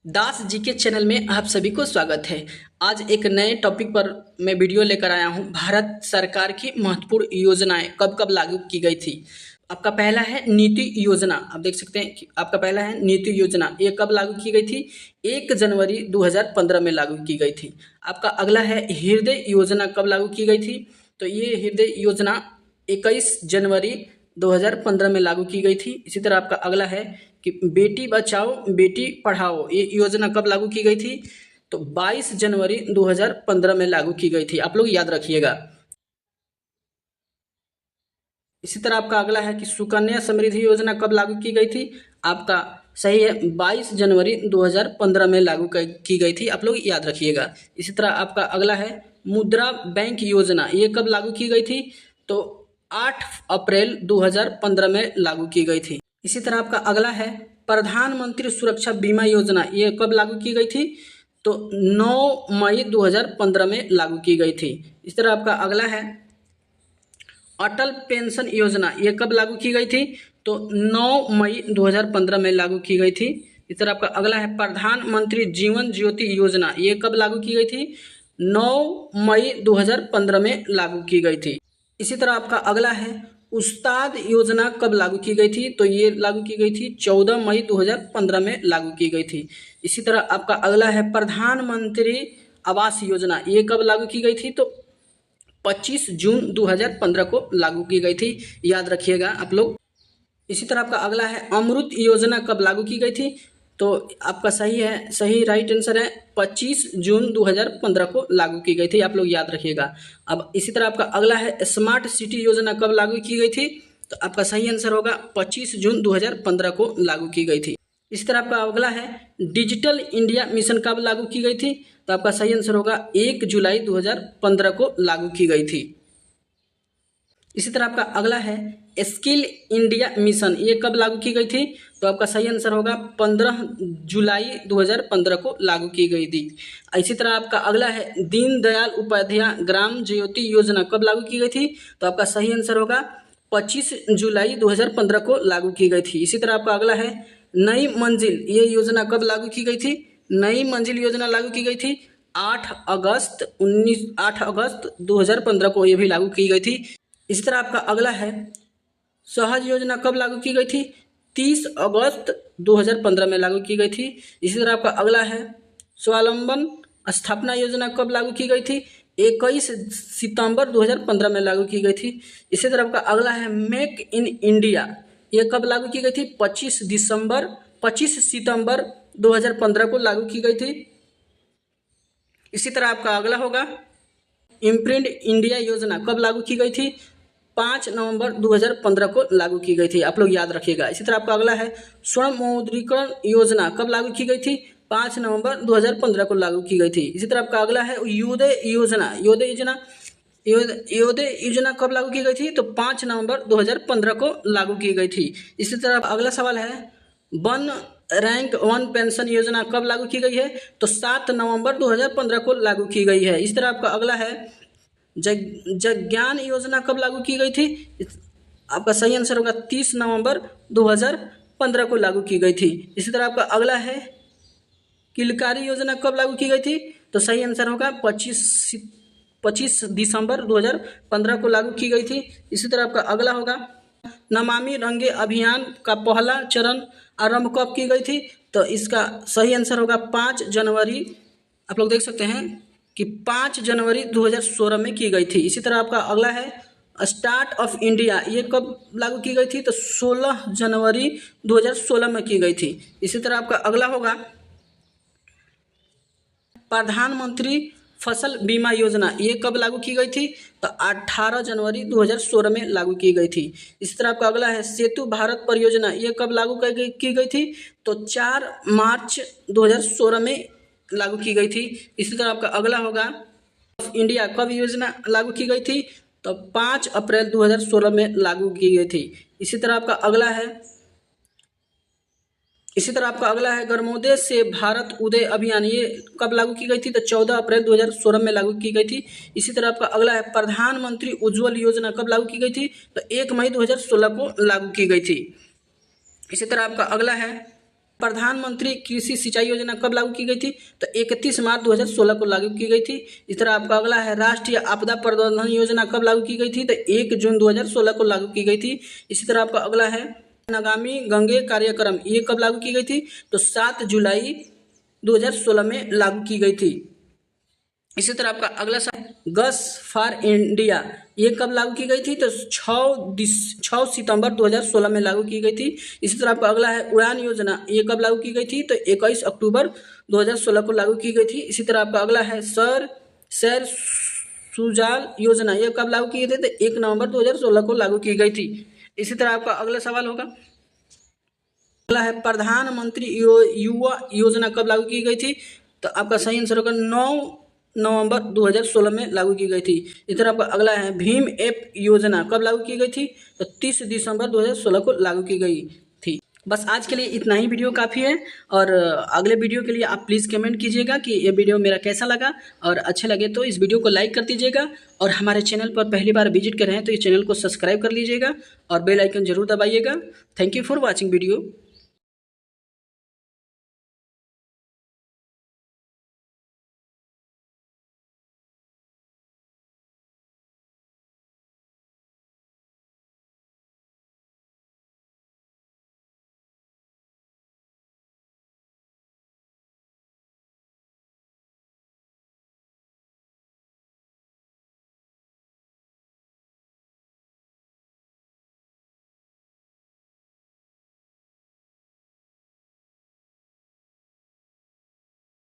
दास जी के चैनल में आप सभी को स्वागत है। आज एक नए टॉपिक पर मैं वीडियो लेकर आया हूं। भारत सरकार की महत्वपूर्ण योजनाएं कब कब लागू की गई थी। आपका पहला है नीति योजना। आप देख सकते हैं कि आपका पहला है नीति योजना, ये कब लागू की गई थी? 1 जनवरी 2015 में लागू की गई थी। आपका अगला है हृदय योजना, कब लागू की गई थी? तो ये हृदय योजना 21 जनवरी 2015 में लागू की गई थी। इसी तरह आपका अगला है कि बेटी बचाओ बेटी पढ़ाओ, ये योजना कब लागू की गई थी? तो 22 जनवरी 2015 में लागू की गई थी। आप लोग याद रखिएगा। इसी तरह आपका अगला है कि सुकन्या समृद्धि योजना कब लागू की गई थी? आपका सही है, 22 जनवरी 2015 में लागू की गई थी। आप लोग याद रखिएगा। इसी तरह आपका अगला है मुद्रा बैंक योजना, ये कब लागू की गई थी? तो 8 अप्रैल 2015 में लागू की गई थी। इसी तरह आपका अगला है प्रधानमंत्री सुरक्षा बीमा योजना, ये कब लागू की गई थी? तो 9 मई 2015 में लागू की गई थी। इस तरह आपका अगला है अटल पेंशन योजना, ये कब लागू की गई थी? तो 9 मई 2015 में लागू की गई थी। इस तरह आपका अगला है प्रधानमंत्री जीवन ज्योति योजना, ये कब लागू की गई थी? 9 मई 2015 में लागू की गई थी। इसी तरह आपका अगला है उस्ताद योजना कब लागू की गई थी? तो ये लागू की गई थी 14 मई 2015 में लागू की गई थी। इसी तरह आपका अगला है प्रधानमंत्री आवास योजना, ये कब लागू की गई थी? तो 25 जून 2015 को लागू की गई थी। याद रखिएगा आप लोग। इसी तरह आपका अगला है अमृत योजना कब लागू की गई थी? तो आपका सही है, सही राइट आंसर है 25 जून 2015 को लागू की गई थी। आप लोग याद रखिएगा। अब इसी तरह आपका अगला है स्मार्ट सिटी योजना कब लागू की गई थी? तो आपका सही आंसर होगा 25 जून 2015 को लागू की गई थी। इसी तरह आपका अगला है डिजिटल इंडिया मिशन कब लागू की गई थी? तो आपका सही आंसर होगा 1 जुलाई 2015 को लागू की गई थी। इसी तरह आपका अगला है स्किल इंडिया मिशन, ये कब लागू की गई थी? तो आपका सही आंसर होगा 15 जुलाई 2015 को लागू की गई थी। इसी तरह आपका अगला है दीनदयाल उपाध्याय ग्राम ज्योति योजना कब लागू की गई थी? तो आपका सही आंसर होगा 25 जुलाई 2015 को लागू की गई थी। इसी तरह आपका अगला है नई मंजिल, ये योजना कब लागू की गई थी? नई मंजिल योजना लागू की गई थी 8 अगस्त 2015 को ये भी लागू की गई थी। इसी तरह आपका अगला है सहज योजना कब लागू की गई थी? 30 अगस्त 2015 में लागू की गई थी। इसी तरह आपका अगला है स्वावलंबन स्थापना योजना कब लागू की गई थी? 21 सितंबर 2015 में लागू की गई थी। इसी तरह आपका अगला है मेक इन इंडिया, ये कब लागू की गई थी? 25 सितंबर 2015 को लागू की गई थी। इसी तरह आपका अगला होगा इम्प्रिंट इंडिया योजना कब लागू की गई थी? 5 नवंबर 2015 को लागू की गई थी। आप लोग याद रखिएगा। इसी तरह आपका अगला है स्वर्ण विमुद्रीकरण योजना कब लागू की गई थी? 5 नवंबर 2015 को लागू की गई थी। इसी तरह आपका अगला है योदय योजना कब लागू की गई थी? तो 5 नवंबर 2015 को लागू की गई थी। इसी तरह अगला सवाल है वन रैंक 1 पेंशन योजना कब लागू की गई है? तो 7 नवंबर 2015 को लागू की गई है। इस तरह आपका अगला है जगज्ञान योजना कब लागू की गई थी? आपका सही आंसर होगा 30 नवंबर 2015 को लागू की गई थी। इसी तरह आपका अगला है किलकारी योजना कब लागू की गई थी? तो सही आंसर होगा 25 दिसंबर 2015 को लागू की गई थी। इसी तरह आपका अगला होगा नमामि गंगे अभियान का पहला चरण आरंभ कब की गई थी? तो इसका सही आंसर होगा 5 जनवरी। आप लोग देख सकते हैं कि 5 जनवरी 2016 में की गई थी। इसी तरह आपका अगला है स्टार्ट ऑफ इंडिया, ये कब लागू की गई थी? तो 16 जनवरी 2016 में की गई थी। इसी तरह आपका अगला होगा प्रधानमंत्री फसल बीमा योजना, ये कब लागू की गई थी? तो 18 जनवरी 2016 में लागू की गई थी। इसी तरह आपका अगला है सेतु भारत परियोजना, ये कब लागू की गई थी? तो 4 मार्च 2016 में लागू की गई थी। इसी तरह आपका अगला होगा इंडिया कब योजना लागू की गई थी? तो 5 अप्रैल 2016 में लागू की गई थी। इसी तरह आपका अगला है ग्रामोदय से भारत उदय अभियान, ये कब लागू की गई थी? तो 14 अप्रैल 2016 में लागू की गई थी। इसी तरह आपका अगला है प्रधानमंत्री उज्ज्वल योजना कब लागू की गई थी? तो 1 मई 2016 को लागू की गई थी। इसी तरह आपका अगला है प्रधानमंत्री कृषि सिंचाई योजना कब लागू की गई थी? तो 31 मार्च 2016 को लागू की गई थी। इस तरह आपका अगला है राष्ट्रीय आपदा प्रबंधन योजना कब लागू की गई थी? तो 1 जून 2016 को लागू की गई थी। इसी तरह आपका अगला है नमामि गंगे कार्यक्रम, ये कब लागू की गई थी? तो 7 जुलाई 2016 में लागू की गई थी। इसी तरह आपका अगला गस फॉर इंडिया, ये कब लागू की गई थी? तो 6 सितंबर 2016 में लागू की गई थी। इसी तरह आपका अगला है उड़ान योजना, ये कब लागू की गई थी? तो 21 अक्टूबर 2016 को लागू की गई थी। इसी तरह आपका अगला है सैर सुजाल योजना, ये कब लागू की गई थी? तो 1 नवंबर 2016 को लागू की गई थी। इसी तरह आपका अगला सवाल होगा, अगला है प्रधानमंत्री युवा योजना कब लागू की गई थी? तो आपका सही आंसर होगा 9 नवंबर 2016 में लागू की गई थी। इस तरह आपका अगला है भीम ऐप योजना कब लागू की गई थी? तो 30 दिसंबर 2016 को लागू की गई थी। बस आज के लिए इतना ही वीडियो काफ़ी है, और अगले वीडियो के लिए आप प्लीज़ कमेंट कीजिएगा कि ये वीडियो मेरा कैसा लगा, और अच्छे लगे तो इस वीडियो को लाइक कर दीजिएगा, और हमारे चैनल पर पहली बार विजिट कर रहे हैं तो इस चैनल को सब्सक्राइब कर लीजिएगा और बेल आइकन जरूर दबाइएगा। Thank you for watching video.